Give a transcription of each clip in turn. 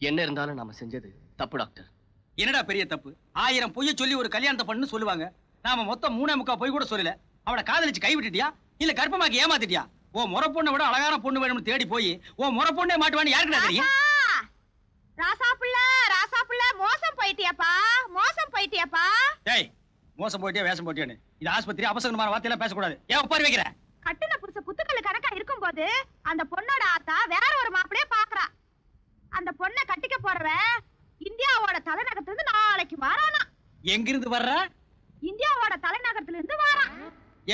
என்ன இருந்தாலும் நாம செஞ்சது தப்பு டாக்டர். என்னடா பெரிய தப்பு? 1000 பொய்ய சொல்லி ஒரு கல்யாணத்தை பண்ணு சொல்லுவாங்க. நாம மொத்தம் 3.25 பொய் கூட சொல்லல. அவளை காதலிச்சு கை விட்டுட்டியா இல்ல கர்ப்பமாக்கி ஏமாத்திட்டியா? ஓ முறை பொண்ணை விட அழகான பொண்ணு வேணும்னு தேடி போய் ஓ முறை பொண்ணே மாட்டுவான்னு யாருக்குடா தெரியும்? ராசாப்புள்ள மோசம் போயிட்டியாப்பா. டேய் மோசம் போயிட்டியா வேஷம் போயிட்டியான்னு இது ஆஸ்பத்திரி, அபசகமான வார்த்தையெல்லாம் பேசக்கூடாது. ஏன் உட்காரி வைக்கிற? கட்டுன புருஷ குத்துக்கள் கணக்கா இருக்கும்போது அந்த பொண்ணோட ஆத்தா வேற ஒரு மாப்பிளைய பாக்குறா. அந்த பொண்ணை கட்டிக்க போறவ இந்தியாவோட தலைநகரத்துல இருந்து நாளைக்கு வரானா. எங்கிருந்து வர்ற? இந்தியாவோட தலைநகரத்துல இருந்து வரான்.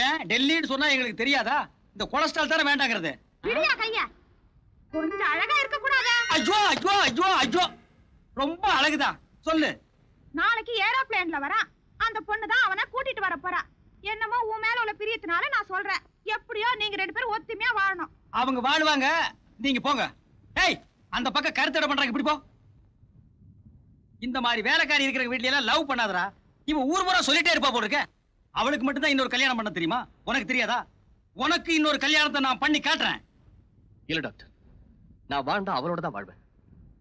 ஏன் டெல்லின்னு சொன்னா எங்களுக்கு தெரியாதா? இந்த கொலஸ்ட்ரால் தானே வேண்டாங்கிறது. விடியா கையா, கொஞ்சம் அழகா இருக்க கூடாதா? ஐயோ ஐயோ ஐயோ ஐயோ, ரொம்ப அழகுதான். சொல்லு. நாளைக்கு ஏரோப்ளேன்ல வரான். அந்த பொண்ணுதான் அவனை கூட்டிட்டு வர போறா. என்னமோ உன் மேல உள்ள பிரியத்தினால நான் சொல்றேன். எப்படியோ நீங்க 2 பேரும் ஒத்துமையா வாழணும். அவங்க வாழுவாங்க, நீங்க போங்க. ஏய் அந்த பக்கம் கருத்தடை பண்றாங்க, இப்படி போ. இந்த மாதிரி வேலைக்காரி இருக்கிற வீட்ல எல்லாம் லவ் பண்ணாதடா. இவன் ஊர் பூரா சொல்லிட்டே இருப்பா போல இருக்க. அவளுக்கு மட்டும் தான் இன்னொரு கல்யாணம் பண்ண தெரியுமா? உனக்கு தெரியாதா? உனக்கு இன்னொரு கல்யாணத்தை நான் பண்ணி காட்டுறேன். இல்ல டாக்டர், நான் வாழ்ந்தா அவளோட தான் வாழ்வேன்.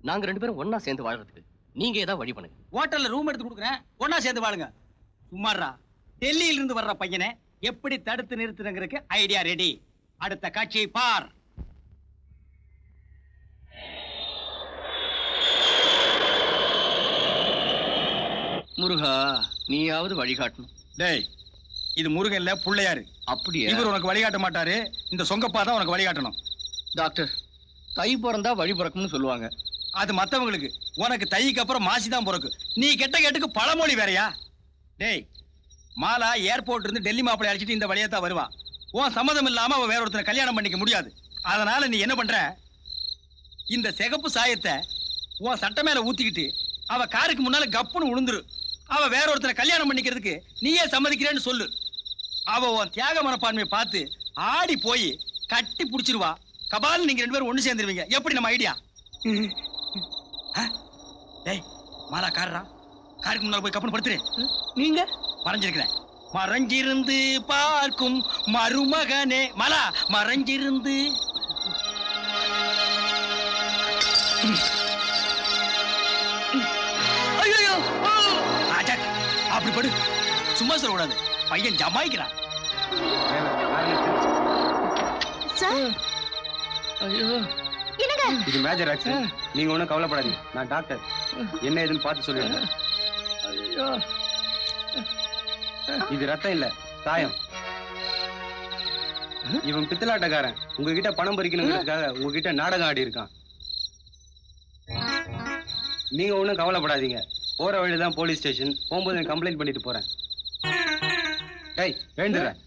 நாங்க 2 பேரும் ஒன்னா சேர்ந்து வாழறதுக்கு நீங்க ஏதாவது வழி பண்ணுங்க. ஹோட்டல்ல ரூம் எடுத்து கொடுக்குறேன், ஒன்னா சேர்ந்து வாழுங்க. சும்மாறா, டெல்லியில இருந்து வர்ற பையனை எப்படி தடுத்து நிறுத்துறங்கிறதுக்கு ஐடியா ரெடி. அடுத்த காட்சியை பார். முருகா, நீயாவது வழிகாட்டணும். டேய் இது முருகன் இல்ல புள்ளையாரு. அப்படியே இவர் உனக்கு வழிகாட்ட மாட்டாரு, இந்த சொங்கப்பா தான் உனக்கு வழிகாட்டணும். டாக்டர், தை பிறந்தா வழி பிறக்கும்னு சொல்லுவாங்க. அது மத்தவங்களுக்கு, உனக்கு தைக்கு அப்புறம் மாசி தான் பிறக்கு. நீ கெட்ட கேட்டுக்கு பழமொழி வேறையா? டேய் மாலா ஏர்போர்ட் இருந்து டெல்லி மாப்பிள்ளை அழைச்சிட்டு இந்த வழியா தான் வருவா. உன் சம்மதம் இல்லாம அவ வேற ஒருத்தனை கல்யாணம் பண்ணிக்க முடியாது. அதனால நீ என்ன பண்ற, இந்த சிகப்பு சாயத்தை உன் சட்டை மேல ஊத்திக்கிட்டு அவ காருக்கு முன்னால கப்புன்னு உளுந்துரு. அவ வேற ஒருத்தனை கல்யாணம் பண்ணிக்கிறதுக்கு நீயே சம்மதிக்கிறேன்னு சொல்லு. அவ உன் தியாக மனப்பான்மையை பார்த்து ஆடி போய் கட்டி புடிச்சிருவா. கபால் நீங்க 2 பேரும் ஒண்ணு சேர்ந்துருவீங்க. எப்படி நம்ம ஐடியா? டேய் மாலா காரா, காருக்கு முன்னால போய் கப்புன்னு படுத்துரு. நீங்க மறைஞ்சிருக்கிறேன். மறைஞ்சிருந்து பார்க்கும் மருமகனே. மாலா மறைஞ்சிருந்து. அப்படி படு, சும்மா சொல்லக்கூடாது. பையன் ஜமாய்க்கிறான். இது மேஜர் ஆக்சிடென்ட். நீங்க ஒண்ணும் கவலைப்படாதீங்க, நான் டாக்டர். என்ன ஏதுன்னு பார்த்து சொல்லிடுறேன். இது ரத்தம் இல்ல, தாயம். இவன் பித்தலாட்டக்காரன். உங்ககிட்ட பணம் பறிக்கணுங்கிறதுக்காக உங்ககிட்ட நாடகம் ஆடி இருக்கான். நீங்க ஒண்ணும் கவலைப்படாதீங்க. போற வழிதான் போலீஸ் ஸ்டேஷன். போகும்போது கம்ப்ளைண்ட் பண்ணிட்டு போறேன். டேய் வேண்டுறேன்.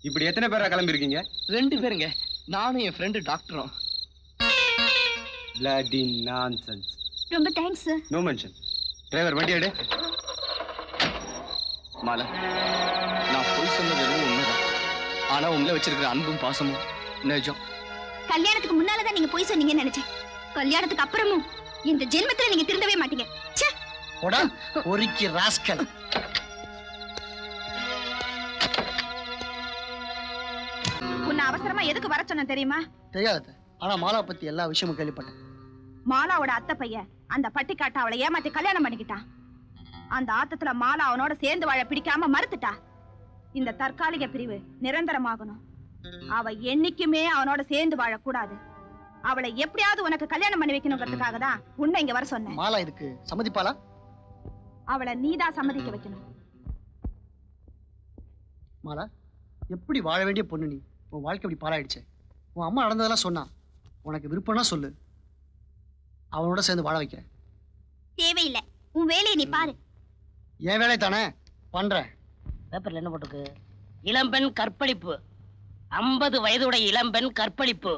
இப்படி எத்தனை பேரா கிளம்பி இருக்கீங்க? 2 பேருங்க, நானும் என் ஃப்ரெண்டு டாக்டரும். Bloody nonsense. ரொம்ப தேங்க்ஸ். No mention. டிரைவர் வண்டி எடு. மாலா, நான் போய் சொன்னது எதுவும் உண்மைதான். ஆனா உங்களை வச்சிருக்கிற அன்பும் பாசமும் நிஜம். கல்யாணத்துக்கு முன்னாலதான் நீங்க போய் சொன்னீங்கன்னு நினைச்சேன். கல்யாணத்துக்கு அப்புறமும் இந்த ஜென்மத்துல நீங்க திருந்தவே மாட்டீங்க. ச்சே போடா ஒரிக்கி ராஸ்கல். உன்னை அவசரமா எதுக்கு வர சொன்ன தெரியுமா? தெரியாது, ஆனா மாலா பத்தி எல்லா விஷயமும் கேள்விப்பட்டேன். மாலாவோட அத்தை பையன் அந்த பட்டிக்காட்ட அவளை ஏமாத்தி கல்யாணம் பண்ணிக்கிட்டான். அந்த ஆத்தத்துல மாலா அவனோட சேர்ந்து வாழ பிடிக்காம மறுத்துட்டா. இந்த தற்காலிக பிரிவு நிரந்தரமாகணும். அவ என்னைக்குமே அவனோட சேர்ந்து வாழக்கூடாது. அவளை எப்படியாவது உனக்கு கல்யாணம் பண்ணி வைக்கணுங்கிறதுக்காக தான் உன்னை இங்க வர சொன்னேன். மாலா இதுக்கு சம்மதிப்பாளா? அவளை நீதான் சம்மதிக்க வைக்கணும். மாலா, எப்படி வாழ வேண்டிய பொண்ணு நீ. உன் வாழ்க்கை இப்படி பாழாயிடுச்சு. உன் அம்மா நடந்ததெல்லாம் சொன்னா. உனக்கு விருப்பம்னா சொல்லு, அவனோட சேர்ந்து வாழ வைக்கிறேன். தேவையில்லை, உன் வேலையை நீ பாரு. என் வேலை தானே பண்றேன். பேப்பர்ல என்ன போட்டுருக்கு? இளம்பெண் கற்பழிப்பு. 50 வயதுடைய இளம்பெண் கற்பழிப்பு.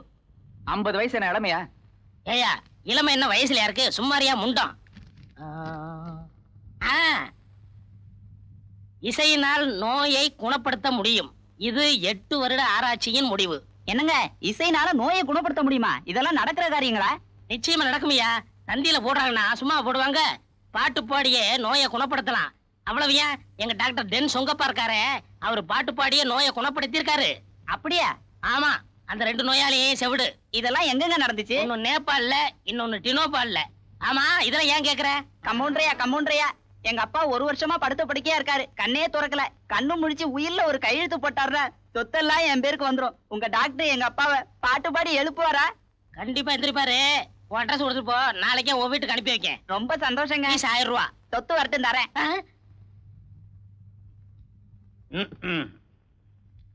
50 வயசு என்ன இளமையா? ஏயா இளமை என்ன வயசுல இருக்கு? சும்மாரியா முண்டம். இசையினால் நோயை குணப்படுத்த முடியும். இது 8 வருட ஆராய்ச்சியின் முடிவு. என்னங்க, இசைனால நோயை குணப்படுத்த முடியுமா? இதெல்லாம் நடக்கிற காரியங்களா? நிச்சயமா நடக்குமையா. தந்தியில போடுறாங்கன்னா சும்மா போடுவாங்க. பாட்டு பாடியே நோயை குணப்படுத்தலாம். அவ்வளவு ஏன், எங்க டாக்டர் டென் சொங்கப்பா இருக்காரு, அவர் பாட்டு பாடியே நோயை குணப்படுத்தி இருக்காரு. அப்படியா? ஆமா, அந்த 2 நோயாளியே செவிடு. இதெல்லாம் எங்கெங்க நடந்துச்சு? ஒன்னு நேபாள்ல, இன்னொன்னு டினோபால்ல. ஆமா இதெல்லாம் ஏன் கேக்குற? கம்பவுண்டரையா எங்க அப்பா 1 வருஷமா படுத்த படுக்கையா இருக்காரு. கண்ணே துறக்கல. கண்ணு முழிச்சு உயிர்ல ஒரு கையெழுத்து போட்டாருன்னா சொத்தெல்லாம் என் பேருக்கு வந்துரும். உங்க டாக்டர் எங்க அப்பாவை பாட்டு பாடி எழுப்புவாரா? கண்டிப்பா எந்திரிப்பாரு. உன் அட்ரஸ் கொடுத்துட்டு போ, நாளைக்கே உன் வீட்டுக்கு அனுப்பி வைக்கேன். ரொம்ப சந்தோஷங்க. 1000 ரூபா சொத்து வரட்டும் தரேன்.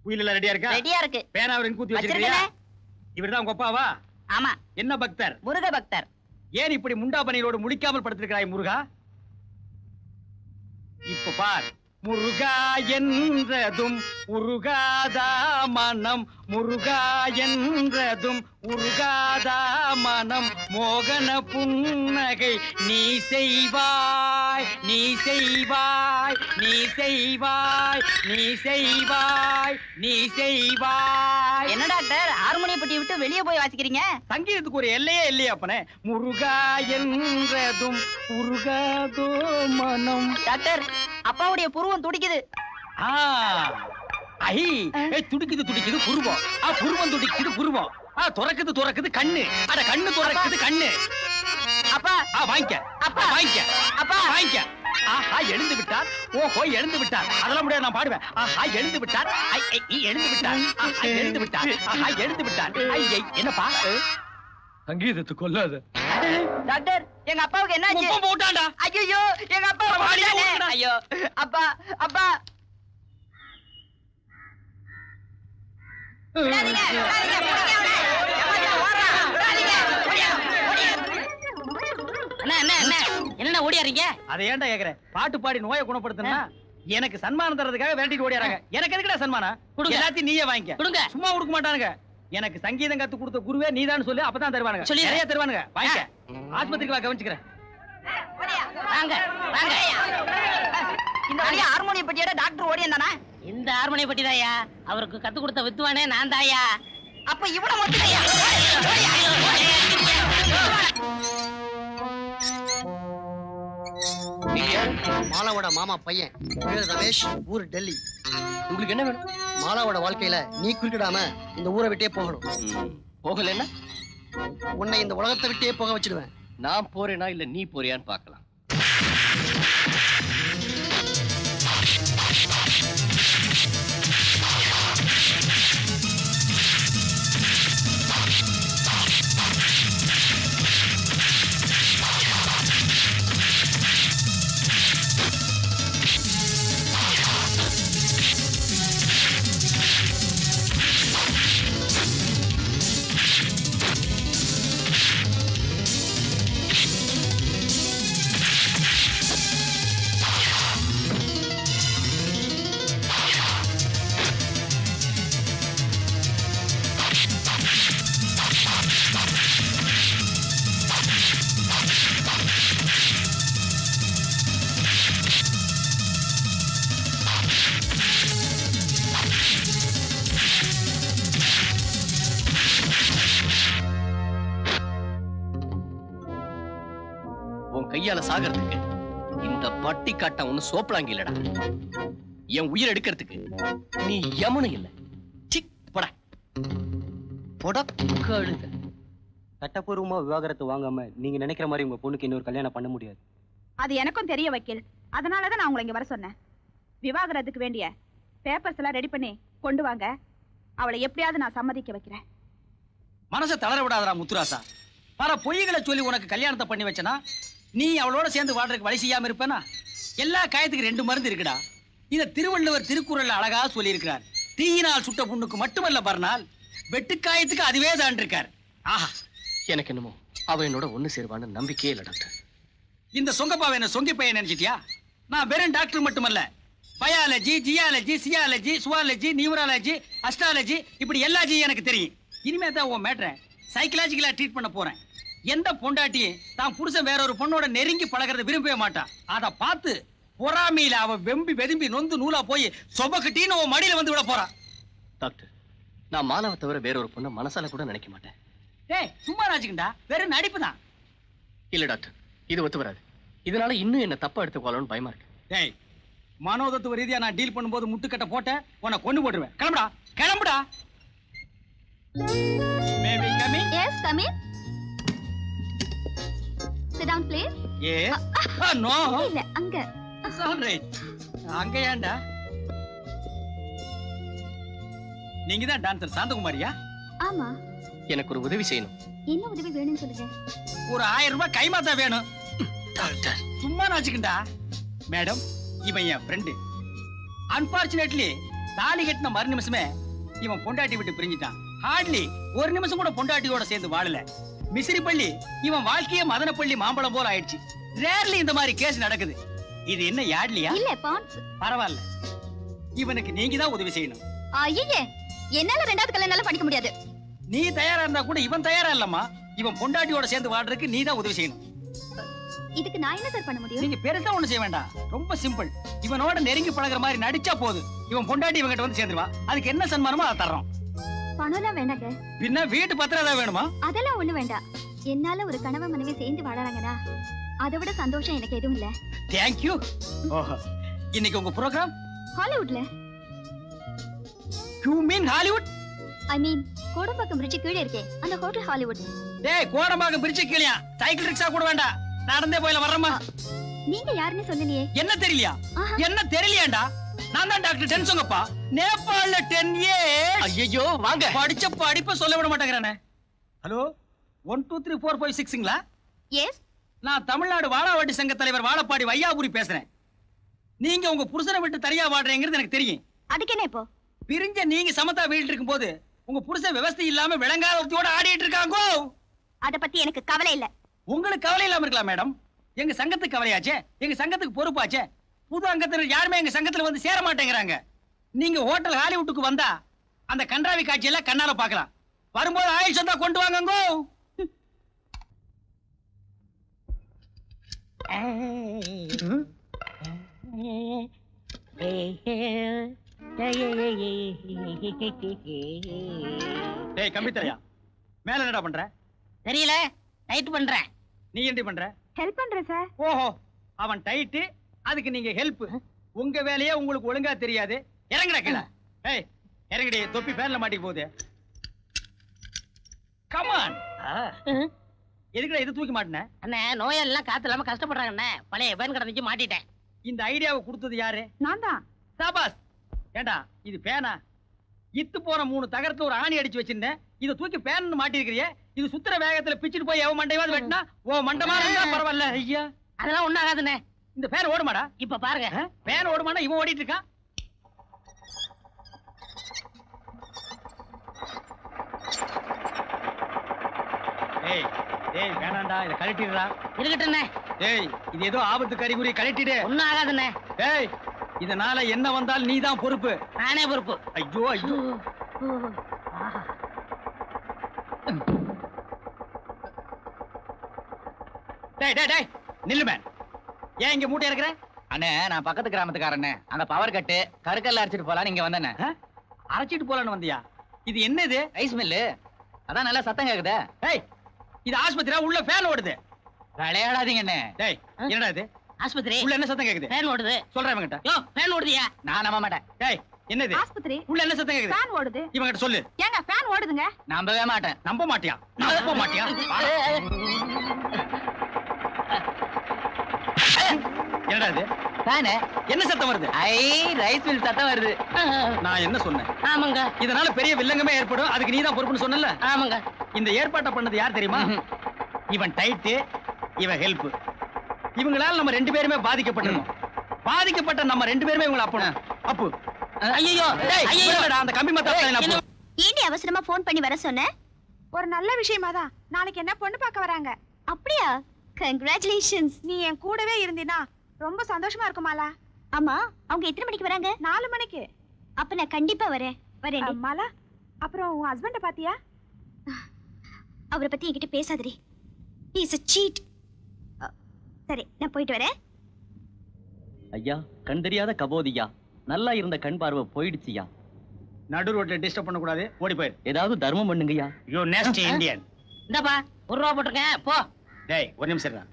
உயில ரெடியா இருக்கா? ரெடியா இருக்கு. பேனா அவருக்கு கூத்தி வச்சிருக்கியா? இவர்தான் உங்க அப்பாவா? ஆமா. என்ன பக்தர்? முருக பக்தர். ஏன் இப்படி முண்டா பனியோடு முழிக்காமல் படுத்திருக்கிறாய் முருகா? இப்ப பார், முருகா என்றதும் உருகாதா மனம், முருகா என்றதும் உருகாதா மனம், மோகன புன்னகை நீ செய்வாய், நீ செய்வாய், நீ செய்வாய், நீ செய்வாய், நீ செய்வாய். என்ன டாக்டர் ஹார்மோனிய பெட்டி விட்டு வெளியே போய் வாசிக்கிறீங்க? சங்கீதத்துக்கு ஒரு எல்லையே இல்லையா அப்பனே? முருகா என்றதும் உருகாதோ மனம். டாக்டர் அப்பாவுடைய புருவம் துடிக்குது. துடிக்குது துடிக்குது புருவம். புருவம் துடிக்குது புருவம். துறக்குது துறக்குது கண்ணு. அட கண்ணு துறக்குது கண்ணு. அப்பா வாங்கிக்க. அப்பா வாங்கிக்க. அப்பா வாங்கிக்க. ஆஹா எழுந்து விட்டார். ஓஹோ எழுந்து விட்டார். அதெல்லாம் முடியாது, நான் பாடுவேன். ஆஹா எழுந்து விட்டார். எழுந்து விட்டார். எழுந்து விட்டார். ஆஹா எழுந்து விட்டார். என்னப்பா சங்கீதத்தை கொல்லாத. டாக்டர் எங்க அப்பாவுக்கு என்ன ஆச்சு? போட்டாண்டா. ஐயோ எங்க அப்பா போட்டானே. ஐயோ அப்பா அப்பா விடாதீங்க, விடாதீங்க, போடுங்க அவனை. எவன்டா ஓடுறான்? விடாதீங்க, ஓடியா, ஓடியா. என்ன ஓடியாரீங்க? அதை ஏன்டா கேக்குற? பாட்டு பாடி நோயை குணப்படுத்தினா எனக்கு சன்மானம் தரதுக்காக விரட்டிட்டு ஓடியாராங்க. எனக்கு எதுக்குடா சன்மானம்? கொடுங்க. எல்லாத்தையும் நீயே வாங்கிக்க. கொடுங்க. சும்மா கொடுக்க மாட்டானுங்க. எனக்கு சங்கீதம் கத்து கொடுத்த குருவே நீதான் சொல்லு, அப்பதான் தருவானுங்க. சொல்லி நிறைய தருவானுங்க. வாங்கிக்க. ஆஸ்பத்திரிக்கு வா, கவனிச்சுக்கிறேன். வாங்க வாங்க. இந்த வழியா ஹார்மோனிய பெட்டியோட டாக்டர் ஓடியாந்தானா? இந்த ஹார்மோனிய பெட்டி தாயா அவருக்கு கத்து கொடுத்த வித்துவானே நான் தாயா. அப்ப இவன மொத்தம் மாலாவோட மாமா பையன் பேரு ரமேஷ், ஊர் டெல்லி. உங்களுக்கு என்ன வேணும்? மாலாவோட வாழ்க்கையில நீ குறுக்கிடாம இந்த ஊரை விட்டே போகணும். போகலன்னா உன்னை இந்த உலகத்தை விட்டே போக வச்சிடுவேன். நான் போறேனா இல்ல நீ போறியான்னு பார்க்கலாம். கையால சாகிறதுக்கு இந்த பட்டி காட்டம் ஒண்ணு சோப்பலாங்கி இல்லடா. என் உயிர் எடுக்கிறதுக்கு நீ யமுனை இல்ல. கழுத. சட்டப்பூர்வமா விவாகரத்து வாங்காம நீங்க நினைக்கிற மாதிரி உங்க பொண்ணுக்கு இன்னொரு கல்யாணம் பண்ண முடியாது. அது எனக்கும் தெரிய வக்கீல். அதனாலதான் நான் உங்களை இங்க வர சொன்னேன். விவாகரத்துக்கு வேண்டிய பேப்பர்ஸ் எல்லாம் ரெடி பண்ணி கொண்டு வாங்க. அவளை எப்படியாவது நான் சம்மதிக்க வைக்கிறேன். மனசை தளர விடாதடா முத்துராசா. பல பொய்களை சொல்லி உனக்கு கல்யாணத்தை பண்ணி வச்சனா நீ அவளோட சேர்ந்து வாழ்றதுக்கு வழி செய்யாம இருப்பேனா? எல்லா காயத்துக்கு 2 மருந்து இருக்குடா. இத திருவள்ளுவர் திருக்குறள்ல அழகா சொல்லி இருக்கிறார். தீயினால் சுட்ட புண்ணுக்கு மட்டுமல்ல பர்னால், வெட்டுக்காயத்துக்கு அதுவே தான் இருக்கார். ஆஹா, எனக்கு என்னமோ அவ என்னோட ஒண்ணு சேருவான்னு நம்பிக்கையே இல்ல டாக்டர். இந்த சொங்கப்பாவை என்ன சொங்கி பையன் நினைச்சிட்டியா? நான் வெறும் டாக்டர் மட்டுமல்ல, பயாலஜி, ஜியாலஜி, சியாலஜி, சுவாலஜி, நியூமராலஜி, அஸ்ட்ராலஜி, இப்படி எல்லா ஜி எனக்கு தெரியும். இனிமே தான் உன் மேட்டரை சைக்கலாஜிக்கலா ட்ரீட் பண்ண போறேன். எந்த பொண்டாட்டியும் தான் புருஷன் வேற ஒரு பொண்ணோட நெருங்கி பழகிறத விரும்பவே மாட்டான். அதை பார்த்து பொறாமையில அவ வெம்பி வெதும்பி நொந்து நூலா போய் சொபக்கட்டின்னு உன் மடியில வந்து விட போறான். டாக்டர், நான் மாலாவை தவிர வேற ஒரு பொண்ணை மனசால கூட நினைக்க மாட்டேன். ஏய் சும்மா ராஜிக்கண்டா, வெறும் நடிப்பு தான். இல்ல டாக்டர், இது ஒத்து வராது. இதனால இன்னும் என்ன தப்பா எடுத்துக்கொள்ளணும்னு பயமா இருக்கு. ஏய், மனோதத்துவ ரீதியா நான் டீல் பண்ணும்போது முட்டுக்கட்ட போட்ட உன்னை கொண்டு போட்டுருவேன். கிளம்புடா கிளம்புடா. sit down please? Yes. No. இல்ல அங்க. It's all right. அங்க ஏன்டா? நீங்க தான் டான்சர் சாந்தகுமாரியா? ஆமா. எனக்கு ஒரு உதவி செய்யணும். என்ன உதவி வேணும்னு சொல்லுங்க. ஒரு 1000 ரூபாய் கைமாத்தா வேணும். டாக்டர் சும்மா நாச்சுக்கிண்டா. மேடம், இவன் என் ஃப்ரெண்டு. அன்பார்ச்சுனேட்லி தாலி கட்டின மறு நிமிஷமே இவன் பொண்டாட்டி விட்டு பிரிஞ்சிட்டான். ஹார்ட்லி ஒரு நிமிஷம் கூட பொண்டாட்டியோட சேர்ந்து வாழல. மிசிறி பள்ளி இவன் வாழ்க்கையே மதனப்பள்ளி மாம்பழம் போல ஆயிடுச்சு. ரேர்லி இந்த மாதிரி கேஸ் நடக்குது. இது என்ன யாட்லியா? இல்ல பான்ஸ். பரவாயில்ல, இவனுக்கு நீங்க தான் உதவி செய்யணும். ஐயே, என்னால ரெண்டாவது கல்யாணம் பண்ணிக்க முடியாது. நீ தயாரா இருந்தா கூட இவன் தயாரா இல்லம்மா. இவன் பொண்டாட்டியோட சேர்ந்து வாழ்றதுக்கு நீ தான் உதவி செய்யணும். இதுக்கு நான் என்ன சார் பண்ண முடியும்? நீங்க பெருசா ஒண்ணு செய்ய வேண்டாம், ரொம்ப சிம்பிள். இவனோட நெருங்கி பழகுற மாதிரி நடிச்சா போதும். இவன் பொண்டாட்டி இவங்கிட்ட வந்து சேர்ந்துருவா. அதுக்கு என்ன சன்மானமோ அதை தர்றோம். பணம்லாம் வேண்டாங்க. பின்ன வீட்டு பத்திரம் ஏதாவது வேணுமா? அதெல்லாம் ஒண்ணு வேண்டாம். என்னால ஒரு கணவன் மனைவி சேர்ந்து வாழறாங்கடா, அதை விட சந்தோஷம் எனக்கு எதுவும் இல்ல. Thank you. ஓஹோ, இன்னைக்கு உங்க ப்ரோகிராம் ஹாலிவுட்ல. You mean Hollywood? I mean Kodambakkam bridge கீழே இருக்கே அந்த ஹோட்டல் ஹாலிவுட். டேய், கோடம்பாக்கம் பிரிட்ஜ் கீழயா? சைக்கிள் ரிக்ஷா கூட வேண்டாம், நடந்தே போயில வர்றமா. நீங்க யாருன்னு சொல்லலையே. என்ன தெரியலையா? என்ன தெரியலையாண்டா? நான் தான் டாக்டர் டென்சோங்கப்பா. நேபாளல 10 இயர்ஸ். ஐயோ வாங்க. படிச்ச படிப்ப சொல்ல விட மாட்டேங்கிறானே. ஹலோ, 1 2 3 4 5 6ங்களா? எஸ். நான் தமிழ்நாடு வாழாவாடி சங்க தலைவர் வாழப்பாடி வையாபுரி பேசுறேன். நீங்க உங்க புருஷனை விட்டு தனியா வாடுறீங்கிறது எனக்கு தெரியும். அதுக்கு என்ன இப்போ? பிரிஞ்ச நீங்க சமத்தா வீட்டு இருக்கும் போது உங்க புருஷன் விவசாயம் இல்லாம விளங்காத ஒருத்தியோட ஆடிட்டு இருக்காங்க. அத பத்தி எனக்கு கவலை இல்ல. உங்களுக்கு கவலை இல்லாம இருக்கலாம் மேடம். எங்க சங்கத்துக்கு கவலையாச்சே, எங்க சங்கத்துக்கு பொறுப்பாச்சே. புது அங்கத்தினர் யாருமே எங்க சங்கத்துல வந்து சேர மாட்டேங்கிறாங்க. நீங்க ஹோட்டல் ஹாலிவுட்டுக்கு வந்தா அந்த கன்றாவி காட்சியெல்லாம் கண்ணால பாக்கலாம். வரும்போது ஆயில் சந்தா கொண்டு வாங்கங்கோ. டேய் கம்பித்தரையா, மேல என்னடா பண்ற? தெரியல, டைட் பண்றேன். நீ என்ன பண்ற? ஹெல்ப் பண்றேன் சார். ஓஹோ, அவன் டைட், அதுக்கு நீங்க ஹெல்ப். உங்க வேலையே உங்களுக்கு ஒழுங்கா தெரியாது. இறங்குடா கீழே. ஏய் இறங்குடி, தொப்பி ஃபேன்ல மாட்டிக்க போகுது. Come on. எதுக்குடா இது தூக்கி மாட்டின? அண்ணே, நோயெல்லாம் காத்து இல்லாம கஷ்டப்படுறாங்க அண்ணே. பழைய பேன் கடந்துச்சு மாட்டிட்டேன். இந்த ஐடியாவை கொடுத்தது யாரு? நான் தான். சாபாஸ். ஏண்டா இது பேனா? இத்து போன 3 தகரத்துல ஒரு ஆணி அடிச்சு வச்சிருந்தேன். இத தூக்கி பேன் மாட்டி இருக்கிறியே. இது சுத்துற வேகத்துல பிச்சிட்டு போய் எவன் மண்டையாவது வெட்டினா ஓ மண்டமா இருந்தா பரவாயில்ல. ஐயா, அதெல்லாம் ஒண்ணு ஆகாதுண்ணே. இந்த பேன் ஓடுமாடா? இப்ப பாருங்க. பேன் ஓடுமானா இவன் ஓடிட்டு இருக்கான். ஏய் ஏய், வேணாண்டா, இத கழட்டிடுடா. இருக்கட்டுண்ணே. ஏய், இது ஏதோ ஆபத்து கறிகுறி, கழட்டிடு. ஒண்ணும் ஆகாதுண்ணே. ஏய், இதனால என்ன வந்தால் நீதான் பொறுப்பு. நானே பொறுப்பு. ஐயோ ஐயோ. டேய் டேய் டேய், நில்லு மேன். ஏன் இங்க மூட்டை இருக்கிற? அண்ணே, நான் பக்கத்து கிராமத்துக்காரண்ணே. அங்க பவர் கட்டு, கருக்கல்ல அரைச்சிட்டு போலாம் இங்க வந்தேண்ணே. அரைச்சிட்டு போலான்னு வந்தியா? இது என்னது? Rice mill. அதான் நல்லா சத்தம் கேக்குதே. ஏய், இது ஆஸ்பத்திரியா? உள்ள ஃபேன் ஓடுது. விளையாடாதீங்கண்ணே. டேய், என்னடா இது? ஆஸ்பத்திரி. உள்ள என்ன சத்தம் கேக்குது? ஃபேன் ஓடுது. சொல்றேன் இவங்கிட்ட. யோ, ஃபேன் ஓடுதியா? நான் நம்ப மாட்டேன். டேய், என்னது? ஆஸ்பத்திரி. உள்ள என்ன சத்தம் கேக்குது? ஃபேன் ஓடுது. இவங்கிட்ட சொல்லு. ஏங்க ஃபேன் ஓடுதுங்க. நம்பவே மாட்டேன். நம்ப மாட்டியா? நம்ப மாட்டியா? என்னடா இது? ஃபேனு. என்ன சத்தம் வருது? ஐ, ரைஸ் மில் சத்தம் வருது. நான் என்ன சொன்னேன்? ஆமாங்க. இதனால பெரிய வில்லங்கமே ஏற்படும். அதுக்கு நீதான் பொறுப்புன்னு சொன்னல. ஆமாங்க. இந்த ஏற்பாட்டை பண்ணது யார் தெரியுமா? இவன் டைட், இவன் ஹெல்ப். இவங்களால நம்ம 2 பேருமே பாதிக்கப்பட்டிருக்கோம். பாதிக்கப்பட்ட நம்ம 2 பேருமே இவங்கள அப்பணும். அப்பு. ஐயோ, டேய், ஐயோ. இவங்களடா அந்த கம்பி மத்தாப்ல அப்பு. ஏண்டி அவசரமா ஃபோன் பண்ணி வர சொன்ன? ஒரு நல்ல விஷயமா தான். நாளைக்கு என்ன பொண்ணு பார்க்க வராங்க. அப்படியா? கங்க்ராச்சுலேஷன்ஸ். நீ என் கூடவே இருந்தினா ரொம்ப சந்தோஷமா இருக்குமாலா. ஆமா, அவங்க எத்தனை மணிக்கு வராங்க? 4 மணிக்கு. அப்ப நான் கண்டிப்பா வரேன். மாலா, அப்புறம் உன் ஹஸ்பண்ட பாத்தியா? அவரை பத்தி என்கிட்ட பேசாதடி. he is a cheat. சரி, நான் போயிட்டு வரேன். ஐயா, கண் தெரியாத கபோதியா, நல்லா இருந்த கண் பார்வை போயிடுச்சியா. நடு ரோட்ல டிஸ்டர்ப் பண்ண கூடாது, ஓடி போயிரு. ஏதாவது தர்மம் பண்ணுங்கய்யா. You nasty Indian. இந்தப்பா, 1 ரூபா போட்டுருக்கேன், போ. டேய், ஒரு நிமிஷம் இருடா.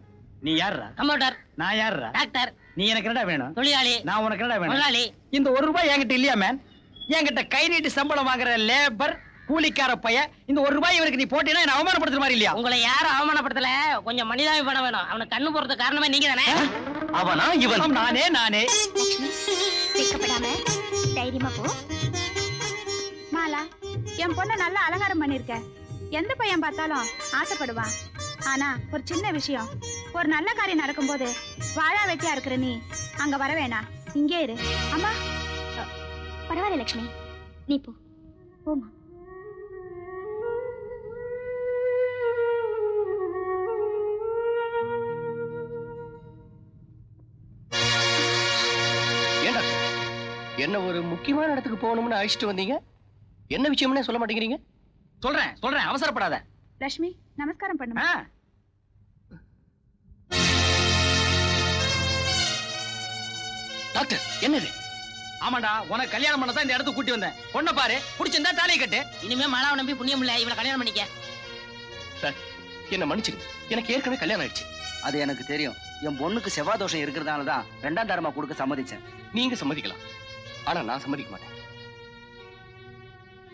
நீ யாருடா? கம்ப்யூட்டர். நான் யாருடா? டாக்டர். நீ எனக்கு என்னடா வேணும்? தொழிலாளி. நான் உனக்கு என்னடா வேணும்? முதலாளி. இந்த 1 ரூபாய் என்கிட்ட இல்லையா மேன்? என்கிட்ட கை நீட்டி சம்பளம் வாங்குற லேபர் கூலிக்கார பைய இந்த ₹1 இவருக்கு நீ போட்டீங்கன்னா என்ன அவமானப்படுத்துற மாதிரி இல்லையா? உங்களை யாரும் அவமானப்படுத்தல, கொஞ்சம் மனிதாபிமானம் வேணும். அவனுக்கு கண்ணு போறதுக்கு காரணமே நீங்க தானே. அவனா இவன்? நானே வெட்கப்படாம தைரியமா போ. மாலா, என் பொண்ண நல்லா அலங்காரம் பண்ணிருக்க. எந்த பையன் பார்த்தாலும் ஆசைப்படுவான். ஆனா ஒரு சின்ன விஷயம், ஒரு நல்ல காரியம் நடக்கும்போது வாழா வெட்டியா இருக்கிற நீ அங்க வர வேணாம், இங்கே இரு. அம்மா பரவாயில்ல லட்சுமி, நீ போ போமா. ஏண்டா என்ன ஒரு முக்கியமான இடத்துக்கு போகணும்னு அழைச்சிட்டு வந்தீங்க? என்ன விஷயம்னு சொல்ல மாட்டேங்கிறீங்க? சொல்றேன், அவசரப்படாத. லட்சுமி நமஸ்காரம் பண்ணுமா. டாக்டர் என்னது? ஆமாண்டா, உனக்கு கல்யாணம் பண்ணதான் இந்த இடத்துக்கு கூட்டி வந்தேன். பொண்ணை பாரு, பிடிச்சிருந்தா தாலியை கட்டு. இனிமே மாலாவை நம்பி புண்ணியம் இல்ல, இவளை கல்யாணம் பண்ணிக்க. சார் என்ன மன்னிச்சிருங்க, எனக்கு ஏற்கனவே கல்யாணம் ஆயிடுச்சு. அது எனக்கு தெரியும். என் பொண்ணுக்கு செவ்வாய் தோஷம் இருக்கிறதால தான் 2ஆம் தரமா கொடுக்க சம்மதிச்சேன். நீங்க சம்மதிக்கலாம், ஆனா நான் சம்மதிக்க மாட்டேன்.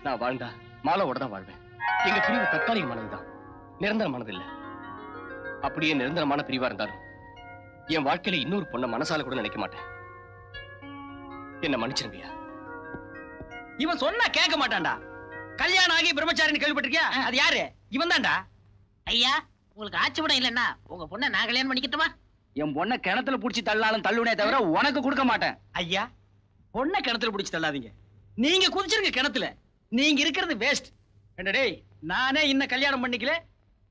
நான் வாழ்ந்தா மாலாவோட தான் வாழ்வேன். எங்க பிரிவு தற்காலிகமானதுதான், நிரந்தரமானது இல்ல. அப்படியே நிரந்தரமான பிரிவா இருந்தாலும் என் வாழ்க்கையில இன்னொரு பொண்ணை மனசால கூட நினைக்க மாட்டேன். என்ன மன்னிச்சிருங்கய்யா. இவன் சொன்னா கேட்க மாட்டான்டா. கல்யாணம் ஆகி பிரம்மச்சாரின்னு கேள்விப்பட்டிருக்கியா? அது யாரு? இவன் தான்டா. ஐயா, உங்களுக்கு ஆட்சேபணம் இல்லன்னா உங்க பொண்ணை நான் கல்யாணம் பண்ணிக்கிட்டுமா? என் பொண்ணை கிணத்துல புடிச்சு தள்ளாலும் தள்ளுனே தவிர உனக்கு கொடுக்க மாட்டேன். ஐயா, பொண்ணை கிணத்துல பிடிச்சு தள்ளாதீங்க. நீங்க குதிச்சிருங்க கிணத்துல. நீங்க இருக்கிறது வேஸ்ட். டேய், நானே இன்னும் கல்யாணம் பண்ணிக்கல,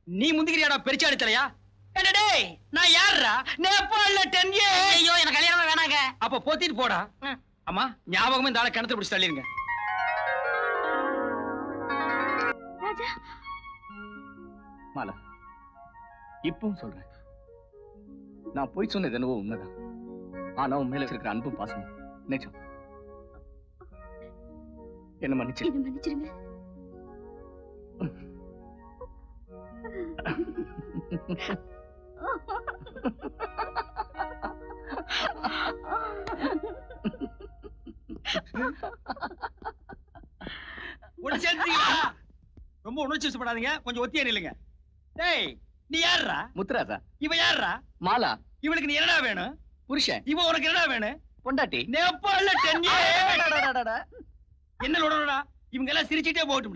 நீ முந்திக்கிறியாடா பெருச்சாடி தலையா? டேய், நான் யாருடா? நேபாள்ல 10 years. ஐயோ, எனக்கு கல்யாணம் வேணாங்க. அப்ப போத்திட்டு போடா. அம்மா, ஞாபகமே இந்த ஆளை கிணத்துல பிடிச்சு தள்ளிருங்க. ராஜா, மாலா, இப்பவும் சொல்றேன், நான் போய் சொன்னது என்னவோ உண்மைதான். ஆனா உன் மேல இருக்கிற அன்பும் பாசமும் நிஜம். என்ன மன்னிச்சு. என்ன மன்னிச்சிருங்க. ரொம்ப உணர்ச்சி வசப்படாதீங்க, கொஞ்சம் ஒத்தியா நில்லுங்க. டேய், நீ யாருடா? முத்துராசா. இவ யாருடா? மாலா. இவளுக்கு நீ என்னடா வேணும்? புருஷன். இவ உனக்கு என்னடா வேணும்? பொண்டாட்டி. நேபாள்ல 10 years. என்ன இவங்க எல்லாம் சிரிச்சுட்டே போகட்டும்.